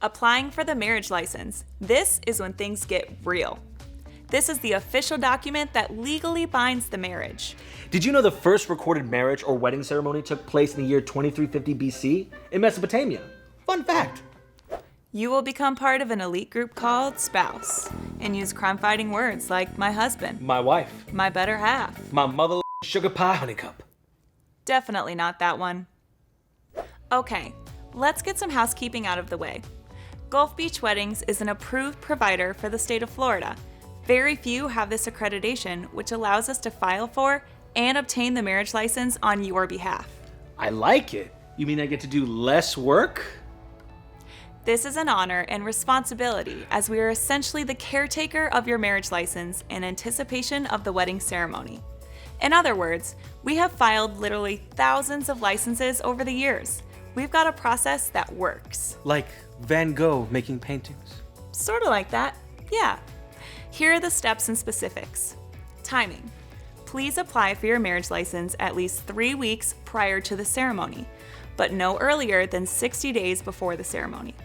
Applying for the marriage license. This is when things get real. This is the official document that legally binds the marriage. Did you know the first recorded marriage or wedding ceremony took place in the year 2350 BC in Mesopotamia? Fun fact. You will become part of an elite group called spouse and use crime-fighting words like my husband, My wife. my better half. My mother sugar pie honey cup. Definitely not that one. Okay, let's get some housekeeping out of the way. Gulf Beach Weddings is an approved provider for the state of Florida. Very few have this accreditation, which allows us to file for and obtain the marriage license on your behalf. I like it. You mean I get to do less work? This is an honor and responsibility as we are essentially the caretaker of your marriage license in anticipation of the wedding ceremony. In other words, we have filed literally thousands of licenses over the years. We've got a process that works. Like Van Gogh making paintings. Sort of like that, yeah. Here are the steps and specifics. Timing. Please apply for your marriage license at least 3 weeks prior to the ceremony, but no earlier than 60 days before the ceremony.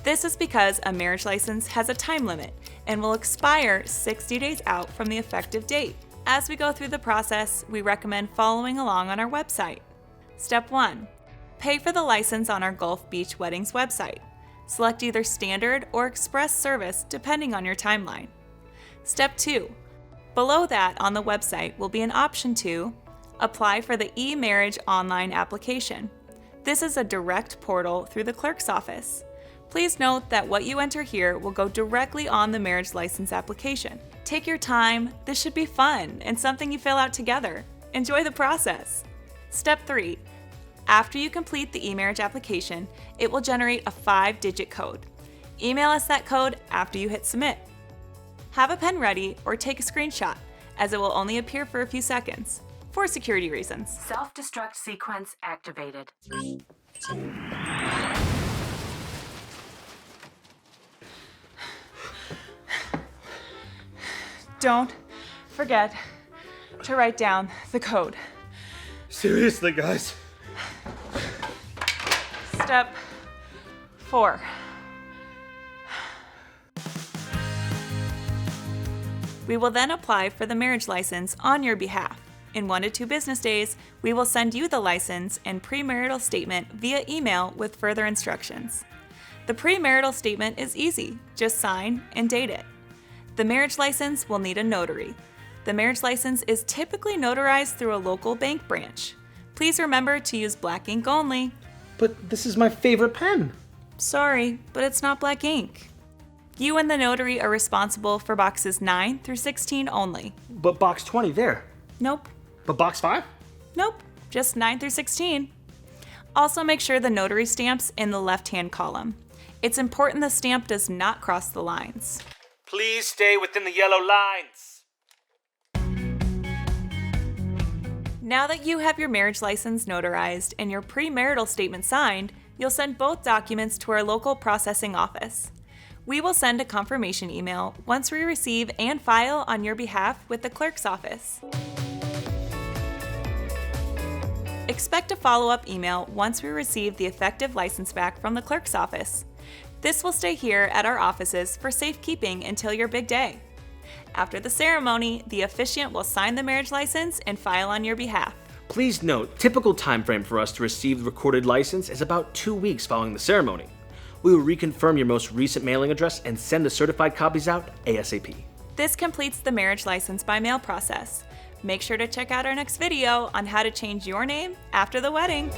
This is because a marriage license has a time limit and will expire 60 days out from the effective date. As we go through the process, we recommend following along on our website. Step 1. Pay for the license on our Gulf Beach Weddings website. Select either standard or express service depending on your timeline. Step 2. Below that on the website will be an option to apply for the e-marriage online application. This is a direct portal through the clerk's office. Please note that what you enter here will go directly on the marriage license application. Take your time, this should be fun and something you fill out together. Enjoy the process. Step 3. After you complete the e-marriage application, it will generate a 5-digit code. Email us that code after you hit submit. Have a pen ready or take a screenshot, as it will only appear for a few seconds, for security reasons. Self-destruct sequence activated. Don't forget to write down the code. Seriously, guys? Step 4. We will then apply for the marriage license on your behalf. In 1 to 2 business days, we will send you the license and premarital statement via email with further instructions. The premarital statement is easy, just sign and date it. The marriage license will need a notary. The marriage license is typically notarized through a local bank branch. Please remember to use black ink only. But this is my favorite pen. Sorry, but it's not black ink. You and the notary are responsible for boxes 9 through 16 only. But box 20 there. Nope. But box 5? Nope, just 9 through 16. Also make sure the notary stamp's in the left-hand column. It's important the stamp does not cross the lines. Please stay within the yellow lines. Now that you have your marriage license notarized and your premarital statement signed, you'll send both documents to our local processing office. We will send a confirmation email once we receive and file on your behalf with the clerk's office. Expect a follow-up email once we receive the effective license back from the clerk's office. This will stay here at our offices for safekeeping until your big day. After the ceremony, the officiant will sign the marriage license and file on your behalf. Please note, typical time frame for us to receive the recorded license is about 2 weeks following the ceremony. We will reconfirm your most recent mailing address and send the certified copies out ASAP. This completes the marriage license by mail process. Make sure to check out our next video on how to change your name after the wedding.